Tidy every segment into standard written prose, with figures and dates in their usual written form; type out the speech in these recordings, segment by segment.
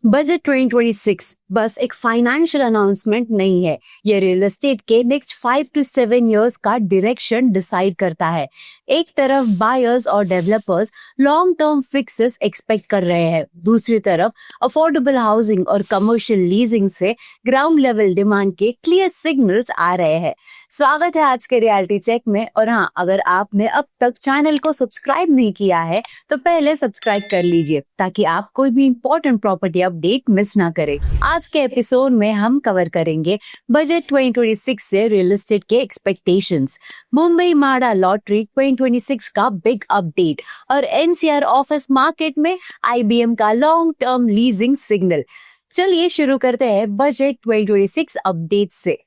Budget 2026 बस एक financial announcement नहीं है, ये रियल एस्टेट के नेक्स्ट 5 to 7 इयर्स का डायरेक्शन डिसाइड करता है। एक तरफ बायर्स और developers long term fixes expect कर रहे हैं, दूसरी तरफ अफोर्डेबल हाउसिंग और कमर्शियल लीजिंग से ग्राउंड लेवल डिमांड के क्लियर सिग्नल्स आ रहे हैं। स्वागत है आज के रियलिटी चेक में। और हाँ, अगर आपने अब तक चैनल को सब्सक्राइब नहीं किया है तो पहले सब्सक्राइब कर लीजिए ताकि आप कोई भी इंपॉर्टेंट प्रॉपर्टी अपडेट मिस ना करें। आज के एपिसोड में हम कवर करेंगे बजट 2026 से रियल एस्टेट के एक्सपेक्टेशंस, मुंबई माड़ा लॉटरी 2026 का बिग अपडेट और एनसीआर ऑफिस मार्केट में आईबीएम का लॉन्ग टर्म लीजिंग सिग्नल। चलिए शुरू करते हैं बजट 2026 अपडेट से।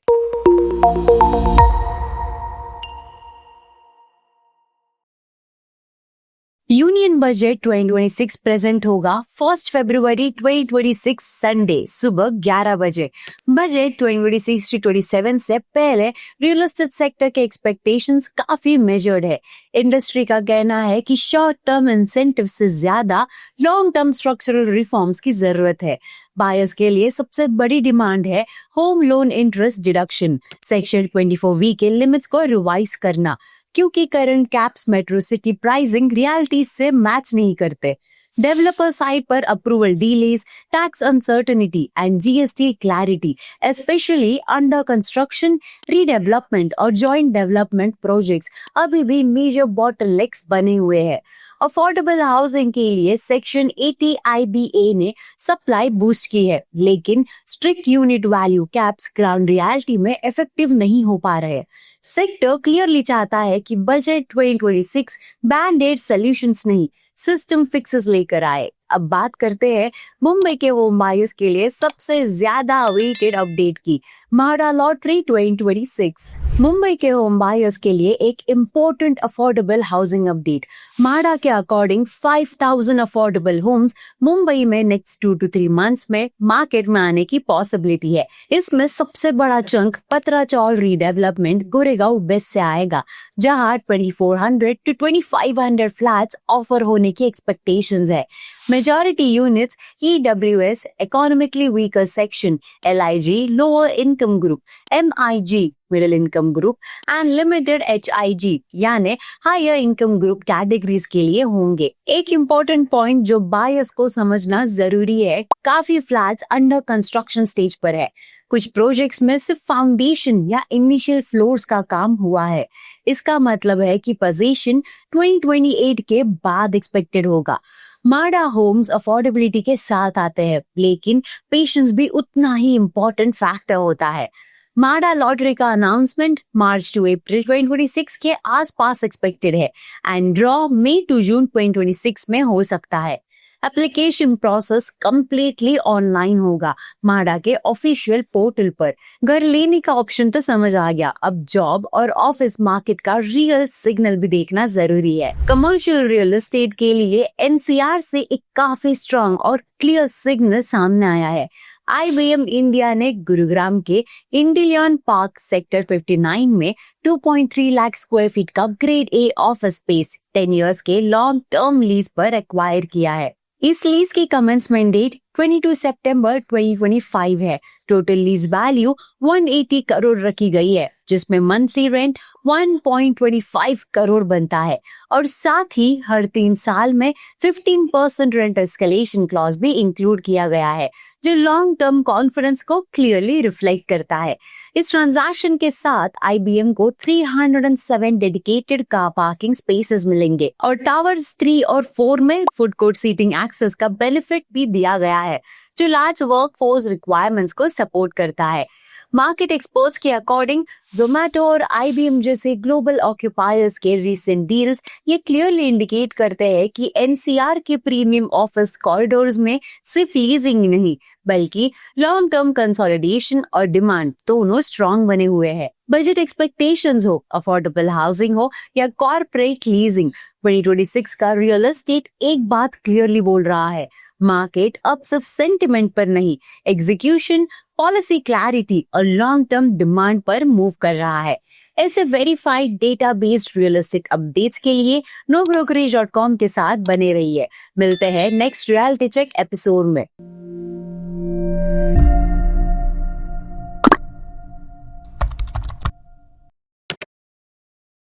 यूनियन बजट 2026 प्रेजेंट होगा 1 फरवरी 2026 संडे सुबह 11 बजे। बजट 2026-27 से पहले रियल एस्टेट सेक्टर के एक्सपेक्टेशंस काफी मेजर्ड है। इंडस्ट्री का कहना है कि शॉर्ट टर्म इंसेंटिव से ज्यादा लॉन्ग टर्म स्ट्रक्चरल रिफॉर्म्स की जरूरत है। बायर्स के लिए सबसे बड़ी डिमांड है home loan interest deduction, section 24V के लिमिट्स को रिवाइज करना, क्योंकि current caps metro city pricing reality से मैच नहीं करते। डेवलपर साइड पर approval delays, tax uncertainty and GST clarity, specially under construction, redevelopment और जॉइंट डेवलपमेंट प्रोजेक्ट्स अभी भी मेजर बॉटलनेक्स बने हुए हैं। अफोर्डेबल हाउसिंग के लिए सेक्शन 80 IBA ने सप्लाई बूस्ट की है, लेकिन strict unit value caps ground reality में इफेक्टिव नहीं हो पा रहे। सेक्टर क्लियरली चाहता है कि बजट 2026 बैंड-एड सॉल्यूशंस नहीं, सिस्टम फिक्सेस लेकर आए। अब बात करते हैं मुंबई के होम बायर्स के लिए सबसे ज्यादा अवेटेड अपडेट की, माड़ा लॉटरी 2026। मुंबई के होम बायर्स के लिए एक इम्पोर्टेंट अफोर्डेबल हाउसिंग अपडेट। माड़ा के अकॉर्डिंग 5000 अफोर्डेबल होम्स मुंबई में नेक्स्ट 2 to 3 मंथ्स में मार्केट में आने की पॉसिबिलिटी है। इसमें सबसे बड़ा चंक पतराचौल रीडेवलपमेंट गोरेगांव वेस्ट से आएगा, जहां 2400 to 2500 फ्लैट्स ऑफर होने की एक्सपेक्टेशंस है। Majority units EWS economically weaker section, LIG lower income group, MIG middle income group and limited HIG यानी higher income group categories के लिए होंगे। एक important point जो buyers को समझना जरूरी है, काफी फ्लैट्स अंडर कंस्ट्रक्शन स्टेज पर है। कुछ प्रोजेक्ट्स में सिर्फ फाउंडेशन या इनिशियल फ्लोर्स का काम हुआ है। इसका मतलब है कि पोजीशन 2028 के बाद एक्सपेक्टेड होगा। माड़ा होम्स अफोर्डेबिलिटी के साथ आते हैं, लेकिन पेशेंस भी उतना ही इम्पोर्टेंट फैक्टर होता है। माड़ा लॉटरी का अनाउंसमेंट मार्च to अप्रैल 2026 के आसपास एक्सपेक्टेड है एंड ड्रॉ मई to जून 2026 में हो सकता है। एप्लीकेशन प्रोसेस कंप्लीटली ऑनलाइन होगा माड़ा के ऑफिशियल पोर्टल पर। घर लेने का ऑप्शन तो समझ आ गया, अब जॉब और ऑफिस मार्केट का रियल सिग्नल भी देखना जरूरी है। कमर्शियल रियल एस्टेट के लिए एनसीआर से एक काफी स्ट्रॉन्ग और क्लियर सिग्नल सामने आया है। आईबीएम इंडिया ने गुरुग्राम के इंडिलियन पार्क सेक्टर 59 में 2.3 लाख स्क्वायर फीट का grade A office space 10 years के लॉन्ग टर्म लीज पर एक्वायर किया है। इस लीज की कमेंसमेंट डेट 22 सितंबर 2025 है। टोटल लीज वैल्यू 180 करोड़ रखी गई है, जिसमें मंथली रेंट 1.25 करोड़ बनता है और साथ ही हर 3 साल में 15% रेंट एस्केलेशन क्लॉज भी इंक्लूड किया गया है, जो लॉन्ग टर्म कॉन्फिडेंस को क्लियरली रिफ्लेक्ट करता है। इस ट्रांजैक्शन के साथ आईबीएम को 307 डेडिकेटेड कार पार्किंग स्पेसेस मिलेंगे और टावर्स 3 और 4 में फूड कोर्ट सीटिंग एक्सेस का बेनिफिट भी दिया गया है, जो लार्ज वर्कफोर्स रिक्वायरमेंट्स को सपोर्ट करता है। मार्केट एक्सपर्ट्स के अकॉर्डिंग जोमेटो और आईबीएम जैसे ग्लोबल ऑक्यूपायर्स के रीसेंट डील्स ये क्लियरली इंडिकेट करते हैं कि एनसीआर के प्रीमियम ऑफिस कॉरिडोर्स में सिर्फ लीजिंग नहीं बल्कि लॉन्ग टर्म कंसोलिडेशन और डिमांड दोनों स्ट्रॉन्ग बने हुए हैं। बजट एक्सपेक्टेशंस हो, अफोर्डेबल हाउसिंग हो या कॉर्पोरेट लीजिंग, 2026 का रियल एस्टेट एक बात क्लियरली बोल रहा है, मार्केट अब सिर्फ सेंटिमेंट पर नहीं, एग्जीक्यूशन, पॉलिसी क्लैरिटी और लॉन्ग टर्म डिमांड पर मूव कर रहा है। ऐसे verified data based real estate updates के लिए nobrokerage.com के साथ बने रहिए। मिलते हैं नेक्स्ट रियलिटी चेक एपिसोड में।